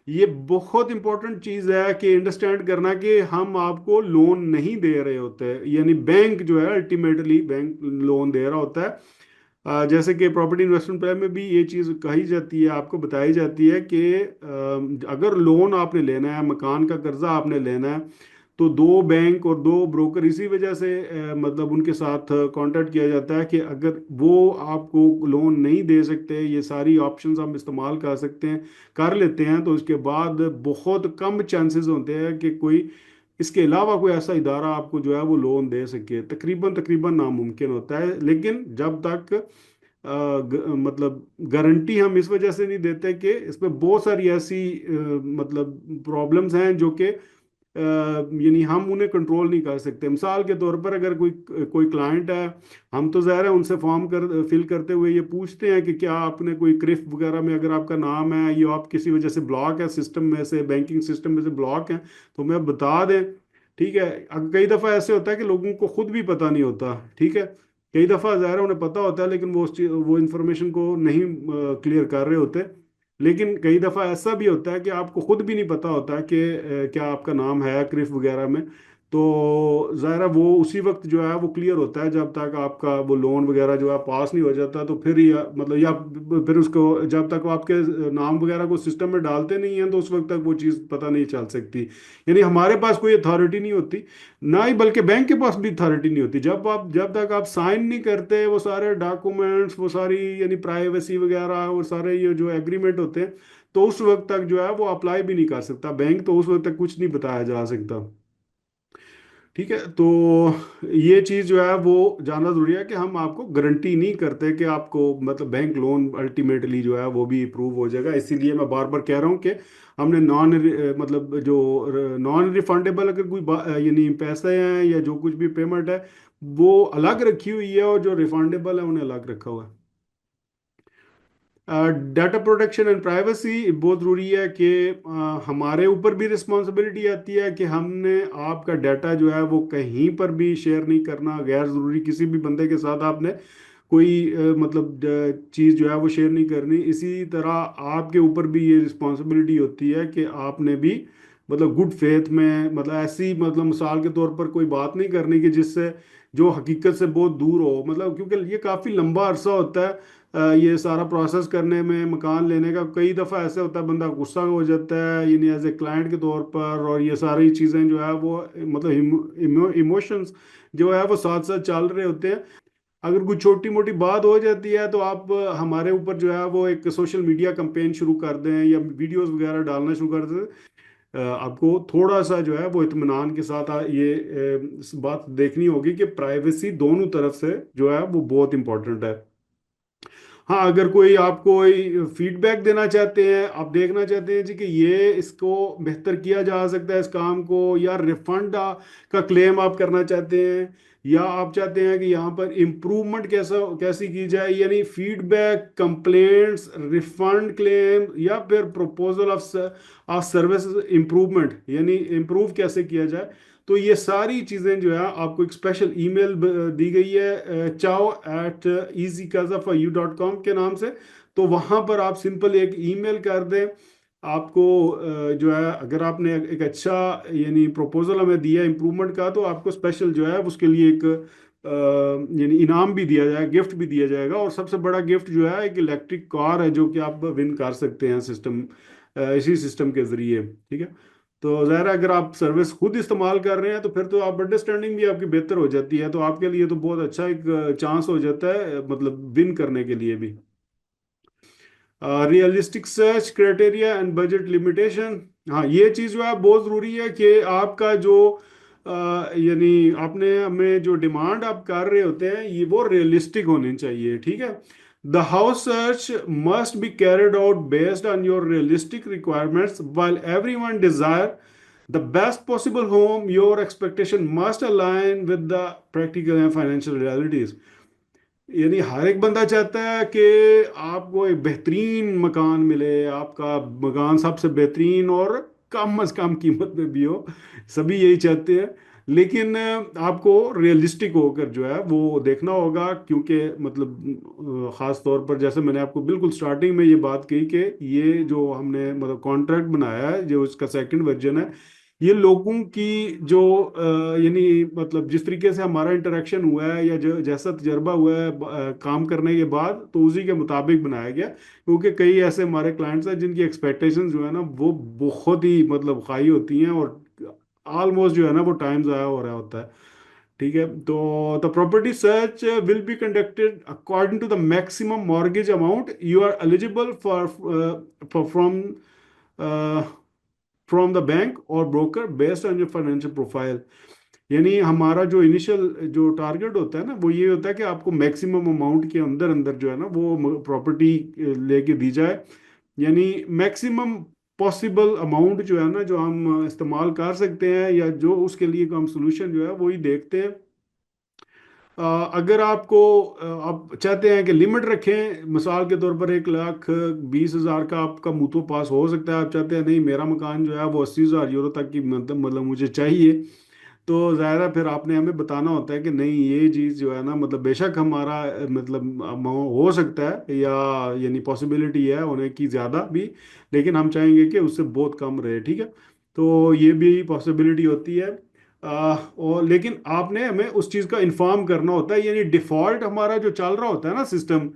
ये बहुत इंपॉर्टेंट चीज़ है कि अंडरस्टैंड करना कि हम आपको लोन नहीं दे रहे होते, यानी बैंक जो है अल्टीमेटली बैंक लोन दे रहा होता है। जैसे कि प्रॉपर्टी इन्वेस्टमेंट प्लान में भी ये चीज़ कही जाती है, आपको बताई जाती है कि अगर लोन आपने लेना है, मकान का कर्जा आपने लेना है, तो दो बैंक और दो ब्रोकर इसी वजह से मतलब उनके साथ कांटेक्ट किया जाता है कि अगर वो आपको लोन नहीं दे सकते, ये सारी ऑप्शंस हम इस्तेमाल कर सकते हैं, कर लेते हैं, तो उसके बाद बहुत कम चांसेस होते हैं कि कोई इसके अलावा कोई ऐसा इदारा आपको जो है वो लोन दे सके। तकरीबन तकरीबन नामुमकिन होता है। लेकिन जब तक मतलब गारंटी हम इस वजह से नहीं देते कि इसमें बहुत सारी ऐसी मतलब प्रॉब्लम्स हैं जो कि यानी हम उन्हें कंट्रोल नहीं कर सकते। मिसाल के तौर पर अगर कोई कोई क्लाइंट है, हम तो ज़ाहिर है उनसे फॉर्म कर फिल करते हुए ये पूछते हैं कि क्या आपने कोई क्रिफ वगैरह में अगर आपका नाम है या आप किसी वजह से ब्लॉक है सिस्टम में से, बैंकिंग सिस्टम में से ब्लॉक है, तो मैं बता दें। ठीक है। कई दफ़ा ऐसे होता है कि लोगों को खुद भी पता नहीं होता। ठीक है। कई दफ़ा ज़ाहिर है उन्हें पता होता है, लेकिन वो इन्फॉर्मेशन को नहीं क्लियर कर रहे होते। लेकिन कई दफ़ा ऐसा भी होता है कि आपको खुद भी नहीं पता होता कि क्या आपका नाम है क्रिफ वगैरह में। तो ज़ाहिर है वो उसी वक्त जो है वो क्लियर होता है, जब तक आपका वो लोन वगैरह जो है पास नहीं हो जाता, तो फिर ही मतलब या फिर उसको जब तक वो आपके नाम वगैरह को सिस्टम में डालते नहीं हैं, तो उस वक्त तक वो चीज़ पता नहीं चल सकती। यानी हमारे पास कोई अथॉरिटी नहीं होती, ना ही बल्कि बैंक के पास भी अथॉरिटी नहीं होती। जब तक आप साइन नहीं करते वो सारे डॉक्यूमेंट्स, वो सारी यानी प्राइवेसी वगैरह वो सारे ये जो एग्रीमेंट होते हैं, तो उस वक्त तक जो है वो अप्लाई भी नहीं कर सकता बैंक, तो उस वक्त तक कुछ नहीं बताया जा सकता। ठीक है। तो ये चीज़ जो है वो जानना जरूरी है कि हम आपको गारंटी नहीं करते कि आपको मतलब बैंक लोन अल्टीमेटली जो है वो भी अप्रूव हो जाएगा। इसीलिए मैं बार बार कह रहा हूँ कि हमने मतलब जो नॉन रिफंडेबल अगर कोई यानी पैसे हैं या जो कुछ भी पेमेंट है, वो अलग रखी हुई है, और जो रिफंडेबल है उन्हें अलग रखा हुआ है। डाटा प्रोटेक्शन एंड प्राइवेसी बहुत ज़रूरी है कि हमारे ऊपर भी रिस्पॉन्सिबिलिटी आती है कि हमने आपका डाटा जो है वो कहीं पर भी शेयर नहीं करना, गैर ज़रूरी किसी भी बंदे के साथ आपने कोई मतलब चीज़ जो है वो शेयर नहीं करनी। इसी तरह आपके ऊपर भी ये रिस्पॉन्सिबिलिटी होती है कि आपने भी मतलब गुड फेथ में मतलब ऐसी मतलब मिसाल के तौर पर कोई बात नहीं करनी कि जिससे जो हकीकत से बहुत दूर हो, मतलब क्योंकि ये काफ़ी लंबा अरसा होता है ये सारा प्रोसेस करने में, मकान लेने का। कई दफ़ा ऐसे होता है बंदा गुस्सा हो जाता है यानी एज ए क्लाइंट के तौर पर, और ये सारी चीज़ें जो है वो मतलब इमोशंस जो है वो साथ साथ चल रहे होते हैं। अगर कोई छोटी मोटी बात हो जाती है, तो आप हमारे ऊपर जो है वो एक सोशल मीडिया कैंपेन शुरू कर दें या वीडियोस वगैरह डालना शुरू कर दें। आपको थोड़ा सा जो है वो इत्मीनान के साथ इस बात देखनी होगी कि प्राइवेसी दोनों तरफ से जो है वो बहुत इंपॉर्टेंट है। हाँ, अगर कोई आप कोई फीडबैक देना चाहते हैं, आप देखना चाहते हैं जी कि ये इसको बेहतर किया जा सकता है इस काम को, या रिफंड का क्लेम आप करना चाहते हैं, या आप चाहते हैं कि यहाँ पर इम्प्रूवमेंट कैसी की जाए, यानी फीडबैक, कंप्लेंट्स, रिफंड क्लेम, या फिर प्रपोजल ऑफ सर्विस इम्प्रूवमेंट, यानी इम्प्रूव कैसे किया जाए, तो ये सारी चीज़ें जो है आपको एक स्पेशल ईमेल दी गई है chao@easykazaforyou.com के नाम से। तो वहाँ पर आप सिंपल एक ईमेल कर दें। आपको जो है अगर आपने एक अच्छा यानी प्रपोजल हमें दिया इम्प्रूवमेंट का, तो आपको स्पेशल जो है उसके लिए एक यानी इनाम भी दिया जाएगा, गिफ्ट भी दिया जाएगा। और सबसे बड़ा गिफ्ट जो है एक इलेक्ट्रिक कार है, जो कि आप विन कर सकते हैं सिस्टम, इसी सिस्टम के जरिए। ठीक है। तो ज़ाहिर है अगर आप सर्विस खुद इस्तेमाल कर रहे हैं तो फिर तो आप अंडरस्टैंडिंग भी आपकी बेहतर हो जाती है, तो आपके लिए तो बहुत अच्छा एक चांस हो जाता है, मतलब विन करने के लिए भी। Realistic search criteria and budget limitation. हाँ, ये चीज़ जो है बहुत ज़रूरी है कि आपका जो यानी आपने हमें जो डिमांड आप कर रहे होते हैं ये वो रियलिस्टिक होनी चाहिए। ठीक है। The house search must be carried out based on your realistic requirements while every one Dzire the best possible home. Your expectation must align with the practical and financial realities. यानी हर एक बंदा चाहता है कि आपको एक बेहतरीन मकान मिले, आपका मकान सबसे बेहतरीन और कम से कम कीमत में भी हो। सभी यही चाहते हैं। लेकिन आपको रियलिस्टिक होकर जो है वो देखना होगा, क्योंकि मतलब ख़ास तौर पर जैसे मैंने आपको बिल्कुल स्टार्टिंग में ये बात कही कि ये जो हमने मतलब कॉन्ट्रैक्ट बनाया है, जो इसका सेकंड वर्जन है, ये लोगों की जो यानी मतलब जिस तरीके से हमारा इंटरेक्शन हुआ है या जो जैसा तजर्बा हुआ है काम करने के बाद, तो उसी के मुताबिक बनाया गया। क्योंकि कई ऐसे हमारे क्लाइंट्स हैं जिनकी एक्सपेक्टेशंस जो है ना वो बहुत ही मतलब हाई होती हैं, और ऑलमोस्ट जो है ना वो टाइम ज़ाया हो रहा होता है। ठीक है। तो the property search will be conducted according to the maximum mortgage amount you are eligible for from from the bank और broker based on your financial profile. यानी हमारा जो इनिशियल जो टारगेट होता है ना वो ये होता है कि आपको मैक्सिमम अमाउंट के अंदर अंदर जो है ना वो प्रॉपर्टी लेके दी जाए। यानी मैक्सिमम पॉसिबल अमाउंट जो है ना जो हम इस्तेमाल कर सकते हैं, या जो उसके लिए हम सोल्यूशन जो है वही देखते हैं। अगर आपको आप चाहते हैं कि लिमिट रखें, मिसाल के तौर पर 1,20,000 का आपका मुतो पास हो सकता है, आप चाहते हैं नहीं मेरा मकान जो है वो 80,000 यूरो तक की मतलब मुझे चाहिए, तो ज़ाहिर है फिर आपने हमें बताना होता है कि नहीं ये चीज़ जो है ना मतलब बेशक हमारा मतलब हो सकता है या यानी पॉसिबिलिटी है होने की ज़्यादा भी, लेकिन हम चाहेंगे कि उससे बहुत कम रहे। ठीक है। तो ये भी पॉसिबिलिटी होती है। और लेकिन आपने हमें उस चीज़ का इन्फॉर्म करना होता है। यानी डिफ़ॉल्ट हमारा जो चल रहा होता है ना सिस्टम,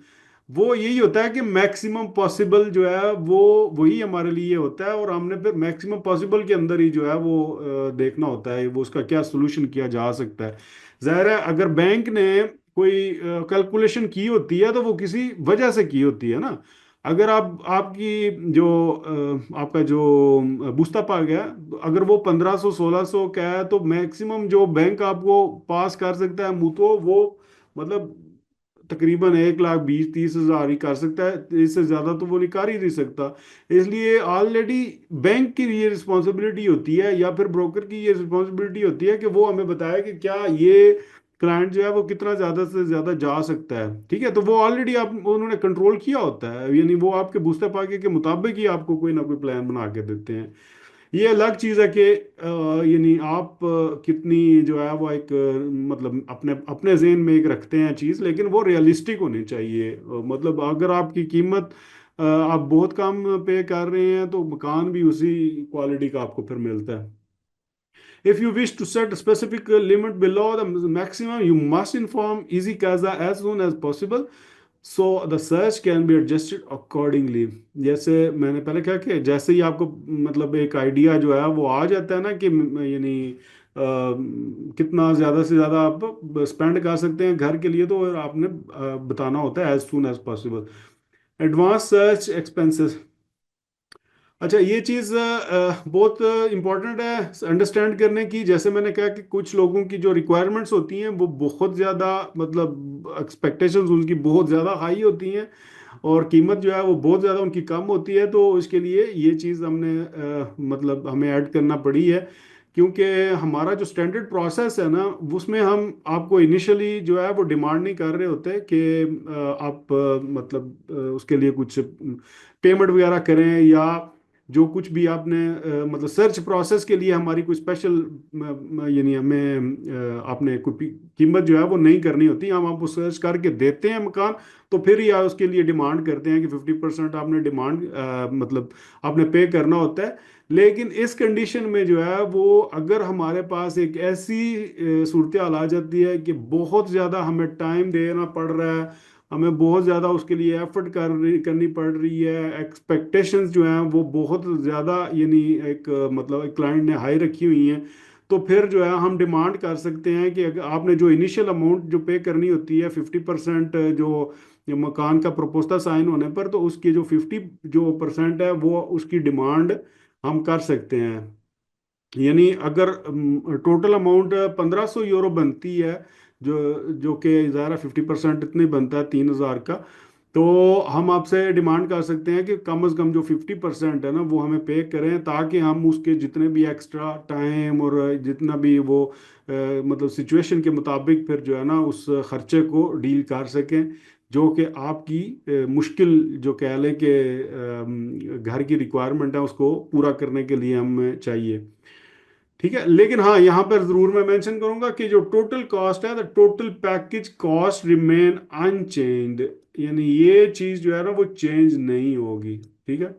वो यही होता है कि मैक्सिमम पॉसिबल जो है वो वही हमारे लिए होता है, और हमने फिर मैक्सिमम पॉसिबल के अंदर ही जो है वो देखना होता है वो उसका क्या सोल्यूशन किया जा सकता है। जाहिर है अगर बैंक ने कोई कैलकुलेशन की होती है तो वो किसी वजह से की होती है ना। अगर आप आपकी जो आपका जो बूस्टअप आ गया, अगर वो 1,500 1,600 का है, तो मैक्सिमम जो बैंक आपको पास कर सकता है मुंह तो वो मतलब तकरीबन 1,20,30,000 ही कर सकता है, इससे ज्यादा तो वो निकाल ही नहीं सकता। इसलिए ऑलरेडी बैंक की ये रिस्पॉन्सिबिलिटी होती है या फिर ब्रोकर की ये रिस्पॉन्सिबिलिटी होती है कि वो हमें बताए कि क्या ये क्लाइंट जो है वो कितना ज्यादा से ज्यादा जा सकता है। ठीक है। तो वो ऑलरेडी आप उन्होंने कंट्रोल किया होता है, यानी वो आपके बूस्टर पाके के मुताबिक ही आपको कोई ना कोई प्लान बना के देते हैं। ये अलग चीज़ है कि यानी आप कितनी जो है वो एक मतलब अपने अपने जेहन में एक रखते हैं चीज़, लेकिन वो रियलिस्टिक होनी चाहिए। मतलब अगर आपकी कीमत आप बहुत कम पे कर रहे हैं तो मकान भी उसी क्वालिटी का आपको फिर मिलता है। If you wish to set a specific limit below the maximum, you must inform Easy Casa as soon as possible. So the search can be adjusted accordingly. जैसे मैंने पहले कहा कि जैसे ही आपको मतलब एक आइडिया जो है वो आ जाता है ना कि यानी कितना ज़्यादा से ज़्यादा आप स्पेंड कर सकते हैं घर के लिए, तो आपने बताना होता है as soon as possible. Advance search expenses. अच्छा, ये चीज़ बहुत इम्पोर्टेंट है अंडरस्टैंड करने की। जैसे मैंने कहा कि कुछ लोगों की जो रिक्वायरमेंट्स होती हैं वो बहुत ज़्यादा मतलब एक्सपेक्टेशंस उनकी बहुत ज़्यादा हाई होती हैं, और कीमत जो है वो बहुत ज़्यादा उनकी कम होती है। तो इसके लिए ये चीज़ हमने मतलब हमें ऐड करना पड़ी है, क्योंकि हमारा जो स्टैंडर्ड प्रोसेस है ना उसमें हम आपको इनिशियली जो है वो डिमांड नहीं कर रहे होते कि आप मतलब उसके लिए कुछ पेमेंट वगैरह करें, या जो कुछ भी आपने मतलब सर्च प्रोसेस के लिए हमारी कोई स्पेशल यानी हमें आपने कोई कीमत जो है वो नहीं करनी होती, हम आपको सर्च करके देते हैं मकान, तो फिर ही आप उसके लिए डिमांड करते हैं कि 50% आपने डिमांड मतलब आपने पे करना होता है। लेकिन इस कंडीशन में जो है वो, अगर हमारे पास एक ऐसी सूरत हाल आ जाती है कि बहुत ज़्यादा हमें टाइम देना पड़ रहा है, हमें बहुत ज़्यादा उसके लिए एफर्ट करनी पड़ रही है, एक्सपेक्टेशंस जो हैं वो बहुत ज़्यादा यानी एक मतलब एक क्लाइंट ने हाई रखी हुई हैं, तो फिर जो है हम डिमांड कर सकते हैं कि अगर आपने जो इनिशियल अमाउंट जो पे करनी होती है 50%, जो मकान का प्रपोजल साइन होने पर, तो उसकी जो 50% है वो उसकी डिमांड हम कर सकते हैं। यानी अगर टोटल अमाउंट 1500 यूरो बनती है, जो जो कि ज़ाहिर 50% इतने बनता है 3000 का, तो हम आपसे डिमांड कर सकते हैं कि कम से कम जो 50% है ना वो हमें पे करें, ताकि हम उसके जितने भी एक्स्ट्रा टाइम और जितना भी वो मतलब सिचुएशन के मुताबिक फिर जो है ना उस खर्चे को डील कर सकें, जो कि आपकी मुश्किल जो कह लें कि घर की रिक्वायरमेंट है उसको पूरा करने के लिए हमें चाहिए। ठीक है, लेकिन हाँ यहाँ पर जरूर मैं मेंशन करूंगा कि जो टोटल कॉस्ट है, the total package cost remain unchanged, यानी ये चीज जो है ना वो चेंज नहीं होगी। ठीक है,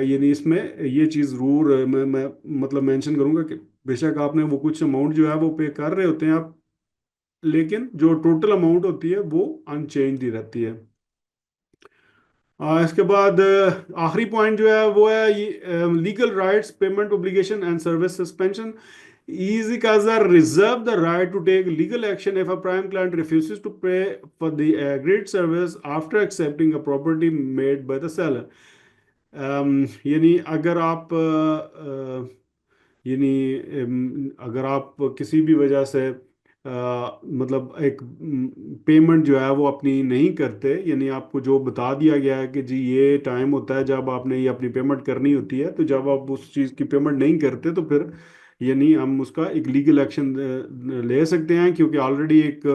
यानी इसमें ये चीज जरूर मैं मतलब मेंशन करूंगा कि बेशक आपने वो कुछ अमाउंट जो है वो पे कर रहे होते हैं आप, लेकिन जो टोटल अमाउंट होती है वो अनचेंज्ड ही रहती है। इसके बाद आखिरी पॉइंट जो है वो है legal rights, payment obligation and service suspension. Easy Casa reserve the right to take legal action if a prime client refuses to pay for the agreed service after accepting a property made by the seller. यानी अगर आप यानी अगर आप किसी भी वजह से मतलब एक पेमेंट जो है वो अपनी नहीं करते, यानी आपको जो बता दिया गया है कि जी ये टाइम होता है जब आपने ये अपनी पेमेंट करनी होती है, तो जब आप उस चीज़ की पेमेंट नहीं करते तो फिर यानी हम उसका एक लीगल एक्शन ले सकते हैं, क्योंकि ऑलरेडी एक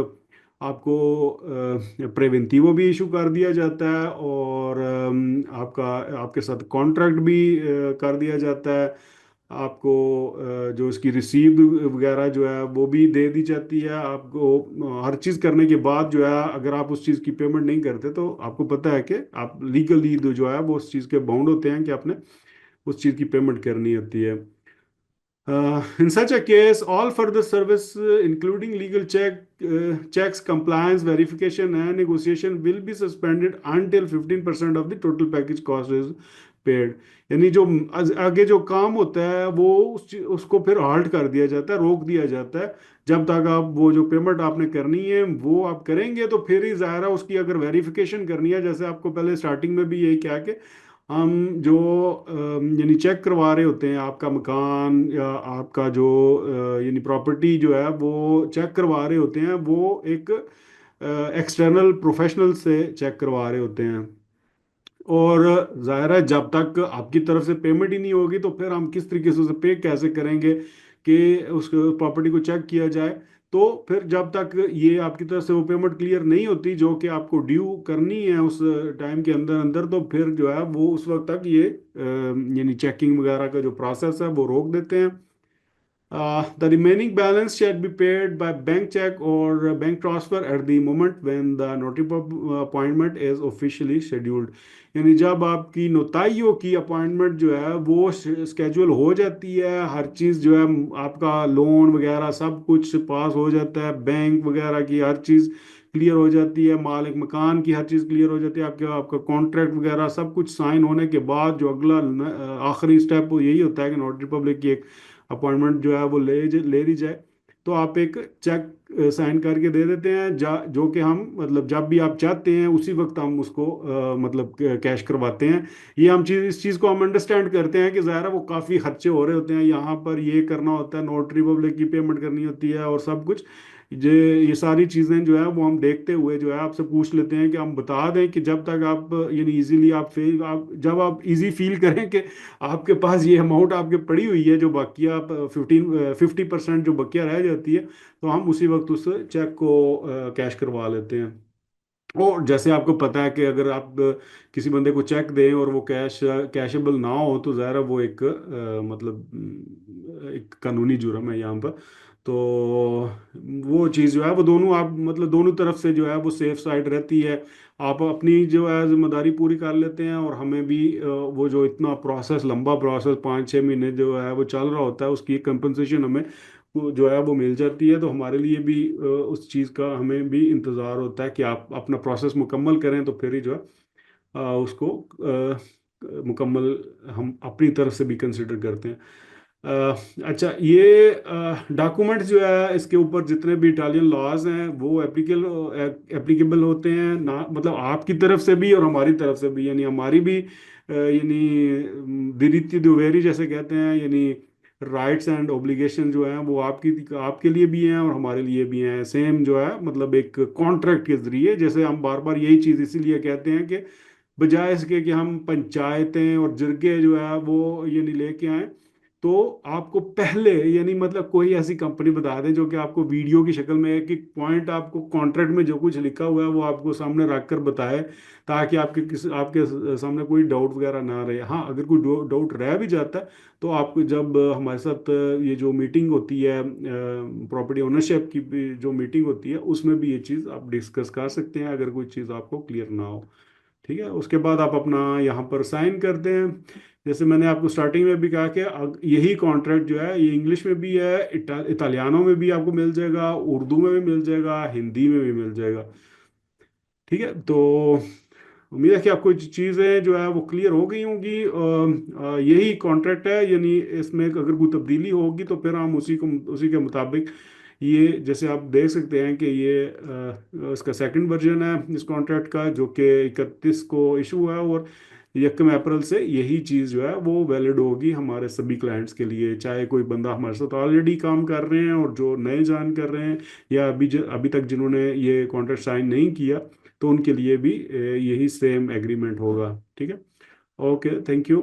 आपको प्रेवेंटिवो भी इशू कर दिया जाता है, और आपका आपके साथ कॉन्ट्रैक्ट भी कर दिया जाता है, आपको जो इसकी रिसीव वगैरह जो है वो भी दे दी जाती है आपको। हर चीज़ करने के बाद जो है अगर आप उस चीज़ की पेमेंट नहीं करते तो आपको पता है कि आप लीगली जो है वो उस चीज़ के बाउंड होते हैं कि आपने उस चीज़ की पेमेंट करनी होती है। In such a case, all further service, including legal checks, compliance, verification, and negotiation, will be suspended until 15% of the total package cost is paid. यानी जो आगे जो काम होता है वो उसको फिर हाल्ट कर दिया जाता है, रोक दिया जाता है, जब तक आप वो जो पेमेंट आपने करनी है वो आप करेंगे, तो फिर ही ज़ाहिर है उसकी अगर वेरिफिकेशन करनी है, जैसे आपको पहले स्टार्टिंग में भी यही क्या कि हम जो यानी चेक करवा रहे होते हैं आपका मकान या आपका जो यानी प्रॉपर्टी जो है वो चेक करवा रहे होते हैं, वो एक एक्सटर्नल प्रोफेशनल से चेक करवा रहे होते हैं। और जाहिर है जब तक आपकी तरफ से पेमेंट ही नहीं होगी तो फिर हम किस तरीके से उसे पे कैसे करेंगे कि उस प्रॉपर्टी को चेक किया जाए। तो फिर जब तक ये आपकी तरफ से वो पेमेंट क्लियर नहीं होती जो कि आपको ड्यू करनी है उस टाइम के अंदर अंदर, तो फिर जो है वो उस वक्त तक ये यानी चेकिंग वगैरह का जो प्रोसेस है वो रोक देते हैं। The remaining balance shall be paid by bank check or bank transfer at the moment when the notary appointment is officially scheduled. यानी जब आपकी नोताइयों की अपॉइंटमेंट जो है वो स्केड्यूल हो जाती है, हर चीज़ जो है आपका लोन वगैरह सब कुछ पास हो जाता है, बैंक वगैरह की हर चीज़ क्लियर हो जाती है, मालिक मकान की हर चीज़ क्लियर हो जाती है, आपके आपका कॉन्ट्रैक्ट वगैरह सब कुछ साइन होने के बाद जो अगला आखिरी स्टेप वो यही होता है कि नोटरी पब्लिक की एक अपॉइंटमेंट जो है वो ले ली जाए, तो आप एक चेक साइन करके दे देते हैं, जो कि हम मतलब जब भी आप चाहते हैं उसी वक्त हम उसको मतलब कैश करवाते हैं। ये हम चीज़ इस चीज़ को हम अंडरस्टैंड करते हैं कि ज़ाहिर है वो काफ़ी खर्चे हो रहे होते हैं, यहाँ पर ये करना होता है, नोटरी पब्लिक की पेमेंट करनी होती है और सब कुछ। ये सारी चीज़ें जो है वो हम देखते हुए जो है आपसे पूछ लेते हैं कि हम बता दें कि जब तक आप यानी इजीली आप जब आप इजी फील करें कि आपके पास ये अमाउंट आपके पड़ी हुई है, जो बाकी आप 50% जो बकिया रह जाती है, तो हम उसी वक्त उस चेक को कैश करवा लेते हैं। और जैसे आपको पता है कि अगर आप किसी बंदे को चेक दें और वो कैशेबल ना हो तो ज़ाहिर है वो एक मतलब एक कानूनी जुर्म है यहाँ पर। तो वो चीज़ जो है वो दोनों आप मतलब दोनों तरफ से जो है वो सेफ साइड रहती है। आप अपनी जो है जिम्मेदारी पूरी कर लेते हैं और हमें भी वो जो इतना प्रोसेस लंबा प्रोसेस 5-6 महीने जो है वो चल रहा होता है उसकी कंपनसेशन हमें वो जो है वो मिल जाती है। तो हमारे लिए भी उस चीज़ का हमें भी इंतज़ार होता है कि आप अपना प्रोसेस मुकम्मल करें तो फिर ही जो है उसको मुकम्मल हम अपनी तरफ से भी कंसिडर करते हैं। अच्छा, ये डॉक्यूमेंट्स जो है इसके ऊपर जितने भी इटालियन लॉज हैं वो एप्लीकेबल होते हैं ना, मतलब आपकी तरफ से भी और हमारी तरफ से भी, यानी हमारी भी यानी दिरित्य दोवेरी जैसे कहते हैं, यानी राइट्स एंड ओब्लिगेशन जो हैं वो आपकी आपके लिए भी हैं और हमारे लिए भी हैं सेम जो है, मतलब एक कॉन्ट्रैक्ट के जरिए। जैसे हम बार बार यही चीज़ इसीलिए कहते हैं कि बजाय इसके कि हम पंचायतें और जिरगे जो है वो ये नहीं लेके आए, तो आपको पहले यानी मतलब कोई ऐसी कंपनी बता दें जो कि आपको वीडियो की शक्ल में एक एक पॉइंट आपको कॉन्ट्रैक्ट में जो कुछ लिखा हुआ है वो आपको सामने रख कर बताए, ताकि आपके सामने कोई डाउट वगैरह ना रहे। हाँ, अगर कोई डाउट रह भी जाता है तो आप जब हमारे साथ ये जो मीटिंग होती है प्रॉपर्टी ओनरशिप की जो मीटिंग होती है उसमें भी ये चीज़ आप डिस्कस कर सकते हैं अगर कोई चीज़ आपको क्लियर ना हो। ठीक है, उसके बाद आप अपना यहाँ पर साइन करते हैं। जैसे मैंने आपको स्टार्टिंग में भी कहा कि यही कॉन्ट्रैक्ट जो है ये इंग्लिश में भी है, इटालियानो में भी आपको मिल जाएगा, उर्दू में भी मिल जाएगा, हिंदी में भी मिल जाएगा। ठीक है, तो उम्मीद है कि आपको चीज़ें जो है वो क्लियर हो गई होंगी। यही कॉन्ट्रैक्ट है, यानी इसमें अगर कोई तब्दीली होगी तो फिर हम उसी के मुताबिक ये जैसे आप देख सकते हैं कि ये इसका सेकंड वर्जन है इस कॉन्ट्रैक्ट का जो कि 31 को इशू हुआ है, और 1 अप्रैल से यही चीज़ जो है वो वैलिड होगी हमारे सभी क्लाइंट्स के लिए, चाहे कोई बंदा हमारे साथ ऑलरेडी काम कर रहे हैं और जो नए ज्वाइन कर रहे हैं, या अभी तक जिन्होंने ये कॉन्ट्रैक्ट साइन नहीं किया तो उनके लिए भी यही सेम एग्रीमेंट होगा। ठीक है, ओके, थैंक यू।